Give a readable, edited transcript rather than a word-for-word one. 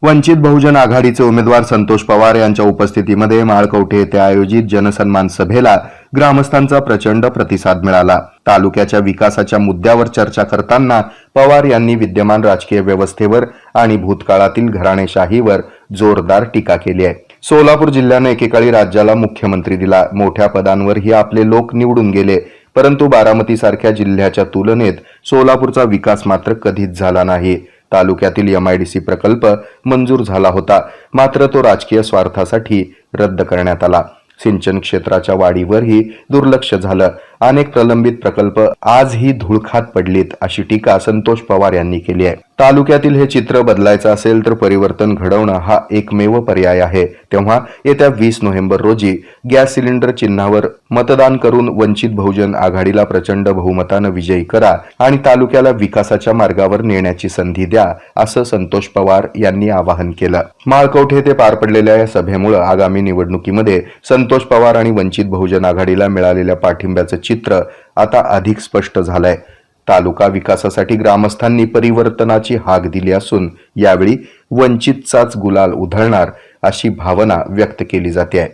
वंचित बहुजन आघाडीचे उमेदवार संतोष पवार यांच्या उपस्थितीमध्ये माळकवठे येथे आयोजित जनसन्मान सभेला ग्रामस्थांचा प्रचंड प्रतिसाद मिळाला। तालुक्याच्या विकासाच्या मुद्द्यावर चर्चा करताना पवार यांनी विद्यमान राजकीय व्यवस्थेवर आणि भूतकाळातील घराणेशाहीवर जोरदार टीका केली आहे। सोलापूर जिल्ह्याने एकेकाळी राज्याला मुख्यमंत्री दिला, मोठ्या पदांवरही आपले लोक निवडून गेले, परंतु बारामती सारख्या जिल्ह्याच्या तुलनेत सोलापूरचा विकास मात्र कधीच झाला नाही। तालुक्यातील MIDC प्रकल्प मंजूर झाला होता, मात्र तो राजकीय स्वार्थासाठी रद्द करण्यात आला। सिंचन क्षेत्राच्या वाढीवरही दुर्लक्ष झालं। अनेक प्रलंबित प्रकल्प आजही धुळखात पडलीत, अशी टीका संतोष पवार यांनी केली आहे। तालुक्यातील हे चित्र बदलायचं असेल तर परिवर्तन घडवणं हा एकमेव पर्याय आहे। तेव्हा येत्या 20 नोव्हेंबर रोजी गॅस सिलेंडर चिन्हावर मतदान करून वंचित बहुजन आघाडीला प्रचंड बहुमतानं विजयी करा आणि तालुक्याला विकासाच्या मार्गावर नेण्याची संधी द्या, असं संतोष पवार यांनी आवाहन केलं। माळकवठे येथे पार पडलेल्या या सभेमुळे आगामी निवडणुकीमध्ये संतोष पवार आणि वंचित बहुजन आघाडीला मिळालेल्या पाठिंब्याचं चित्र आता अधिक स्पष्ट झालंय। तालुका विकासासाठी ग्रामस्थांनी परिवर्तनाची हाक दिली असून यावेळी वंचितचाच गुलाल उधळणार अशी भावना व्यक्त केली जाते आहे।